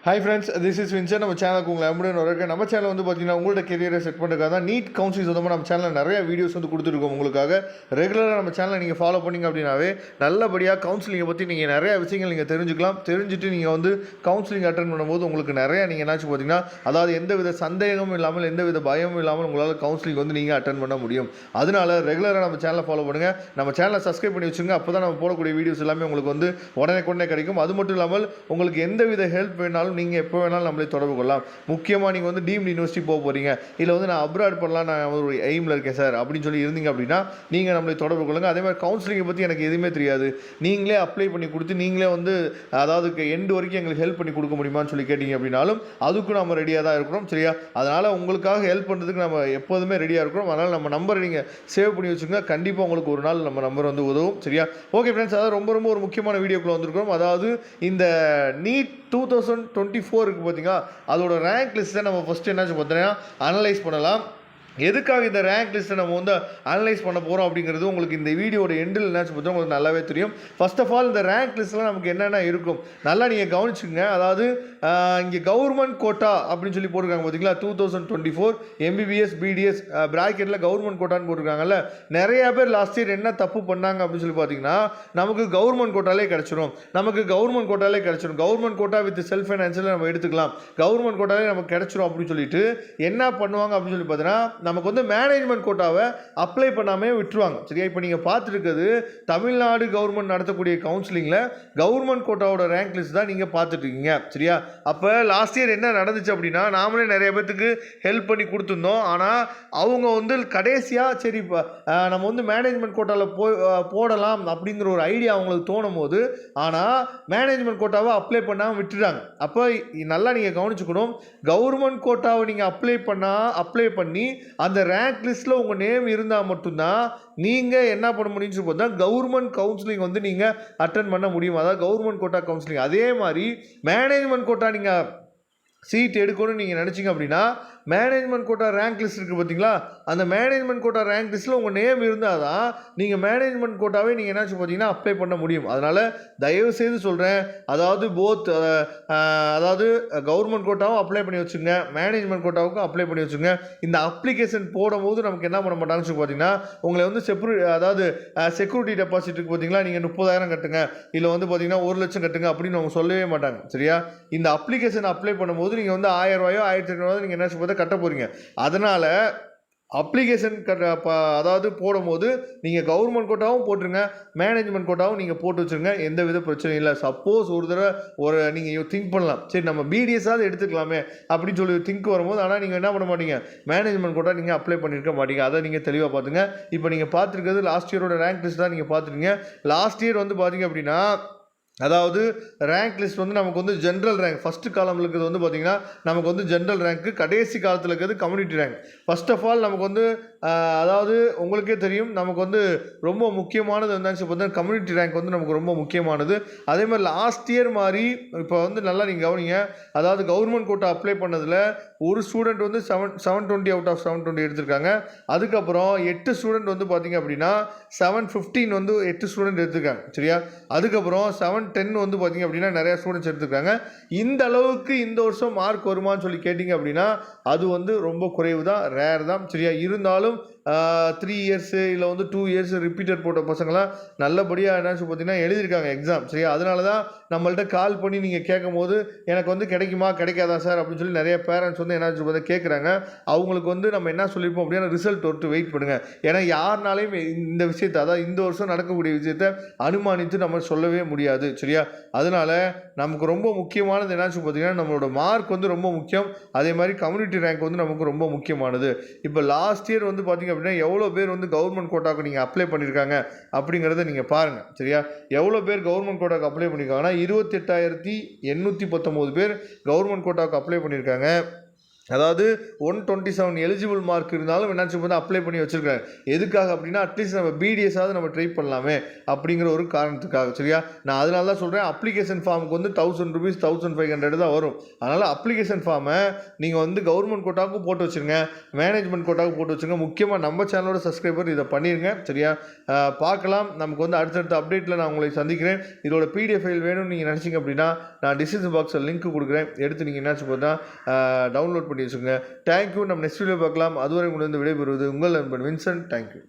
Hi friends, this is Vincent. நம்ம சேனலுக்கு உங்களை அன்புடன் வரவேற்கிறேன். நம்ம சேனல் வந்து பார்த்தீங்கன்னா உங்களோட கெரியரை செட் பண்ணுறதுக்காக தான் நீட் கவுன்சிலிங் சொந்தமாக நம்ம சேனலில் நிறைய வீடியோஸ் வந்து கொடுத்துருக்கோம் உங்களுக்காக. ரெகுலராக நம்ம சேனலை நீங்கள் ஃபாலோ பண்ணிங்க அப்படின்னாவே நல்லபடியாக கவுன்சிலிங்கை பற்றி நீங்கள் நிறைய விஷயங்கள் நீங்கள் தெரிஞ்சுக்கலாம். தெரிஞ்சுட்டு நீங்கள் வந்து கவுன்சிலிங் அட்டன் பண்ணும்போது உங்களுக்கு நிறையா நீங்கள் என்னாச்சு பார்த்தீங்கன்னா அதாவது எந்த வித சந்தேகமும் இல்லாமல் எந்த வித பயமும் இல்லாமல் உங்களால் கவுன்சிலிங் வந்து நீங்கள் அட்டன் பண்ண முடியும். அதனால ரெகுலராக நம்ம சேனலை ஃபாலோ பண்ணுங்கள். நம்ம சேனலை சப்ஸ்கிரைப் பண்ணி வச்சுங்க. அப்போ தான் நம்ம போடக்கூடிய வீடியோஸ் எல்லாமே உங்களுக்கு வந்து உடனே கிடைக்கும். அது மட்டும் இல்லாமல் உங்களுக்கு எந்த வித ஹெல்ப் வேணாலும் நீங்கள் எப்போ வேணாலும் நம்மளே தொடர்பு கொள்ளலாம். முக்கியமாக நீங்கள் வந்து டீம்டு யூனிவர்சிட்டி போக போகிறீங்க, இல்லை வந்து நான் அப்ராட் பண்ணலாம், நான் ஒரு எய்மில் இருக்கேன் சார் அப்படின்னு சொல்லி இருந்தீங்க அப்படின்னா நீங்கள் நம்மளை தொடர்பு கொள்ளுங்க. அதே மாதிரி கவுன்சிலிங்கை பற்றி எனக்கு எதுவுமே தெரியாது, நீங்களே அப்ளை பண்ணி கொடுத்து நீங்களே வந்து அதாவது எண்டு வரைக்கும் எங்களுக்கு ஹெல்ப் பண்ணி கொடுக்க முடியுமான்னு சொல்லி கேட்டிங்க அப்படின்னாலும் அதுக்கும் நம்ம ரெடியாக தான் இருக்கிறோம். சரியா? அதனால் உங்களுக்காக ஹெல்ப் பண்ணுறதுக்கு நம்ம எப்போதுமே ரெடியாக இருக்கிறோம். அதனால் நம்ம நம்பரை நீங்கள் சேவ் பண்ணி வச்சுக்கோங்க. கண்டிப்பாக உங்களுக்கு ஒரு நாள் நம்ம நம்பர் வந்து உதவும். சரியா? ஓகே ஃப்ரெண்ட்ஸ், அதாவது ரொம்ப ஒரு முக்கியமான வீடியோக்குள்ளே வந்திருக்கிறோம். அதாவது இந்த நீட் 2024 இருக்குது பார்த்தீங்களா, அதோட ரேங்க் லிஸ்ட்டை நம்ம ஃபஸ்ட்டு என்னாச்சு பார்த்தீங்கன்னா அனலைஸ் பண்ணலாம். எதுக்காக இந்த ரேங்க் லிஸ்ட்டை நம்ம வந்து அனலைஸ் பண்ண போகிறோம் அப்படிங்கிறது உங்களுக்கு இந்த வீடியோட எண்டில் என்னாச்சு பார்த்தா உங்களுக்கு நல்லாவே தெரியும். ஃபர்ஸ்ட் ஆஃப் ஆல் இந்த ரேங்க் லிஸ்ட்டில் நமக்கு என்னென்ன இருக்கும் நல்லா நீங்கள் கவனிச்சுங்க. அதாவது இங்கே கவர்மெண்ட் கோட்டா அப்படின்னு சொல்லி போட்டிருக்காங்க பார்த்தீங்களா, 2024 MBBS BDS ப்ராக்கெட்டில் கவர்மெண்ட் கோட்டான்னு போட்டிருக்காங்கல்ல. நிறையா பேர் லாஸ்ட் இயர் என்ன தப்பு பண்ணாங்க அப்படின்னு சொல்லி பார்த்தீங்கன்னா நமக்கு கவர்மெண்ட் கோட்டாலே கிடச்சிரும், கவர்மெண்ட் கோட்டா வித் செல்ஃப் ஃபைனான்ஸில் நம்ம எடுத்துக்கலாம், கவர்மெண்ட் கோட்டாலே நமக்கு கிடச்சிரும் அப்படின்னு சொல்லிட்டு என்ன பண்ணுவாங்க அப்படின்னு சொல்லி பார்த்தீங்கன்னா நமக்கு வந்து மேனேஜ்மெண்ட் கோட்டாவை அப்ளை பண்ணாமே விட்டுருவாங்க. சரியா? இப்போ நீங்கள் பார்த்துருக்கிறது தமிழ்நாடு கவர்மெண்ட் நடத்தக்கூடிய கவுன்சிலிங்கில் கவர்மெண்ட் கோட்டாவோட ரேங்க் லிஸ்ட் தான் நீங்கள் பார்த்துட்டு இருக்கீங்க. சரியா? அப்போ லாஸ்ட் இயர் என்ன நடந்துச்சு அப்படின்னா நாமளே நிறைய பேத்துக்கு ஹெல்ப் பண்ணி கொடுத்துருந்தோம். ஆனால் அவங்க வந்து கடைசியாக சரி இப்போ நம்ம வந்து மேனேஜ்மெண்ட் கோட்டாவில் போடலாம் அப்படிங்கிற ஒரு ஐடியா அவங்களுக்கு தோணும் போது ஆனால் மேனேஜ்மெண்ட் கோட்டாவை அப்ளை பண்ணாமல் விட்டுறாங்க. அப்போ நல்லா நீங்கள் கவனிச்சுக்கணும், கவர்மெண்ட் கோட்டாவை நீங்கள் அப்ளை பண்ணி அந்த ரேங்க் லிஸ்ட்டில் உங்கள் நேம் இருந்தால் மட்டும்தான் நீங்கள் என்ன பண்ண முடியும்னு சொல்லி பார்த்தா கவர்மெண்ட் கவுன்சிலிங் வந்து நீங்கள் அட்டன் பண்ண முடியும். அதாவது கவர்மெண்ட் கோட்டா கவுன்சிலிங். அதே மாதிரி மேனேஜ்மெண்ட் கோட்டா நீங்கள் சீட் எடுக்கணும்னு நீங்கள் நினச்சிங்க அப்படின்னா மேனேஜ்மெண்ட் கோட்டா ரேங்க் லிஸ்ட் இருக்குது பார்த்தீங்களா, அந்த மேனேஜ்மெண்ட் கோட்டா ரேங்க் லிஸ்ட்டில் உங்கள் நேம் இருந்தால் தான் நீங்கள் மேனேஜ்மெண்ட் கோட்டாவே நீங்கள் என்னாச்சு பார்த்தீங்கன்னா அப்ளை பண்ண முடியும். அதனால் தயவுசெய்து சொல்கிறேன், அதாவது அதாவது கவர்மெண்ட் கோட்டாவும் அப்ளை பண்ணி வச்சுங்க, மேனேஜ்மெண்ட் கோட்டாவுக்கும் அப்ளை பண்ணி வச்சுங்க. இந்த அப்ளிகேஷன் போடும்போது நமக்கு என்ன பண்ண மாட்டாங்கன்னு சொல்லி பார்த்தீங்கன்னா உங்களை வந்து செக்யூரிட்டி டெபாசிட் இருக்குது பார்த்தீங்களா, நீங்கள் 30,000 கட்டுங்க, இல்லை வந்து பார்த்தீங்கன்னா 1 லட்சம் கட்டுங்க அப்படின்னு அவங்க சொல்லவே மாட்டாங்க. சரியா? இந்த அப்ளிகேஷன் அப்ளை பண்ணும்போது நீங்கள் வந்து 1000 ரூபாயோ 1500 நீங்கள் என்ன கட்ட போகிறீங்க. அதனால் அப்ளிகேஷன் அதாவது போடும்போது நீங்கள் கவர்மெண்ட் கோட்டாவும் போட்டுருங்க, மேனேஜ்மெண்ட் கோட்டாவும் நீங்கள் போட்டு வச்சுருங்க, எந்த வித பிரச்சனையும் இல்லை. சப்போஸ் ஒரு தடவை நீங்கள் திங்க் பண்ணலாம், சரி நம்ம பிடிஎஸ்ஸாவது எடுத்துக்கலாமே அப்படின்னு சொல்லி திங்க் வரும்போது, ஆனால் நீங்கள் என்ன பண்ண மாட்டீங்க, மேனேஜ்மெண்ட் கோட்டா நீங்கள் அப்ளை பண்ணியிருக்க மாட்டீங்க. அதை நீங்கள் தெளிவாக பார்த்துங்க. இப்போ நீங்கள் பார்த்துருக்கிறது லாஸ்ட் இயரோட ரேங்க் லிஸ்ட் தான் நீங்கள் பார்த்துருக்கீங்க. லாஸ்ட் இயர் வந்து பார்த்தீங்க அப்படின்னா அதாவது ரேங்க் லிஸ்ட் வந்து நமக்கு வந்து ஜென்ரல் ரேங்க் ஃபஸ்ட்டு காலமில் இருக்கிறது வந்து பார்த்திங்கன்னா நமக்கு வந்து ஜென்ரல் ரேங்க்கு, கடைசி காலத்தில் இருக்கிறது community rank. First of all நமக்கு வந்து அதாவது உங்களுக்கே தெரியும் நமக்கு வந்து ரொம்ப முக்கியமானது வந்து பார்த்தீங்கன்னா கம்யூனிட்டி ரேங்க் வந்து நமக்கு ரொம்ப முக்கியமானது. அதே மாதிரி லாஸ்ட் இயர் மாதிரி இப்போ வந்து நல்லா நீங்கள் கவனிங்க, அதாவது கவர்மெண்ட் கோட்டா அப்ளை பண்ணதில் ஒரு ஸ்டூடெண்ட் வந்து 720 அவுட் ஆஃப் 720 எடுத்திருக்காங்க. அதுக்கப்புறம் 8 ஸ்டூடெண்ட் வந்து பார்த்திங்க அப்படின்னா 715 வந்து 8 ஸ்டூடெண்ட் எடுத்திருக்காங்க. சரியா? அதுக்கப்புறம் 710 வந்து பார்த்திங்க அப்படின்னா நிறையா ஸ்டூடெண்ட்ஸ் எடுத்துருக்காங்க. இந்த அளவுக்கு இந்த வருஷம் மார்க் வருமானு சொல்லி கேட்டிங்க அப்படின்னா அது வந்து ரொம்ப குறைவு தான், ரேர் தான். சரியா? இருந்தாலும் 3 இயர்ஸு இல்லை வந்து 2 இயர்ஸ் ரிப்பீட்டட் போட்ட பசங்களாம் நல்லபடியாக என்னாச்சு பார்த்தீங்கன்னா எழுதியிருக்காங்க எக்ஸாம். சரியா? அதனால தான் நம்மள்ட்ட கால் பண்ணி நீங்கள் கேட்கும் போது எனக்கு வந்து கிடைக்குமா கிடைக்காதா சார் அப்படின்னு சொல்லி நிறைய பேரண்ட்ஸ் வந்து என்னாச்சு பார்த்தா கேட்குறாங்க. அவங்களுக்கு வந்து நம்ம என்ன சொல்லியிருப்போம் அப்படின்னா ரிசல்ட் ஒட்டு வெயிட் பண்ணுங்கள். ஏன்னா யாருனாலையும் இந்த விஷயத்தை, அதாவது இந்த வருஷம் நடக்கக்கூடிய விஷயத்தை அனுமானித்து நம்ம சொல்லவே முடியாது. சரியா? அதனால் நமக்கு ரொம்ப முக்கியமானது என்னாச்சு பார்த்தீங்கன்னா நம்மளோட மார்க் வந்து ரொம்ப முக்கியம். அதே மாதிரி கம்யூனிட்டி ரேங்க் வந்து நமக்கு ரொம்ப முக்கியமானது. இப்போ லாஸ்ட் இயர் வந்து பார்த்திங்க அப்படின்னா எவ்வளோ பேர் வந்து கவர்மெண்ட் கோட்டாவுக்கு நீங்கள் அப்ளை பண்ணியிருக்காங்க அப்படிங்கிறத நீங்கள் பாருங்கள். சரியா? எவ்வளோ பேர் கவர்மெண்ட் கோட்டாவுக்கு அப்ளை பண்ணியிருக்காங்கன்னா 28,819 பேர் கவர்மெண்ட் கோட்டாவுக்கு அப்ளை பண்ணியிருக்காங்க. அதாவது 127 எலிஜிபிள் மார்க் இருந்தாலும் என்னாச்சு வந்து அப்ளை பண்ணி வச்சுருக்காரு. எதுக்காக அப்படின்னா அட்லீஸ்ட் நம்ம பிடிஎஸ்ஸாவது நம்ம ட்ரை பண்ணலாமே அப்படிங்கிற ஒரு காரணத்துக்காக. சரியா, நான் அதனால தான் சொல்கிறேன், அப்ளிகேஷன் ஃபார்முக்கு வந்து 1000 rupees 1500 தான் வரும். அதனால் அப்ளிகேஷன் ஃபார்மை நீங்கள் வந்து கவர்மெண்ட் கோட்டாவுக்கும் போட்டு வச்சுருங்க, மேனேஜ்மெண்ட் கோட்டாவுக்கு போட்டு வச்சுருங்க. முக்கியமாக நம்ம சேனலோட சப்ஸ்கிரைபர் இதை பண்ணிடுங்க. சரியா, பார்க்கலாம். நமக்கு வந்து அடுத்தடுத்த அப்டேட்டில் நான் உங்களை சந்திக்கிறேன். இதோட பிடிஎஃப் ஃபைல் வேணும்னு நீங்கள் நினச்சிங்க அப்படின்னா நான் டிஸ்கிரிப்ஷன் பாக்ஸில் லிங்க் கொடுக்குறேன், எடுத்து நீங்கள் என்னாச்சு பார்த்தா டவுன்லோட் பண்ணி வச்சுக்கோங்க. தேங்க்யூ. நம்ம நெக்ஸ்ட் வீடியோ பார்க்கலாம். அதுவரை உங்களுக்கு வந்து விடைபெறுவது உங்கள் நண்பன் வின்சென்ட். தேங்க்யூ.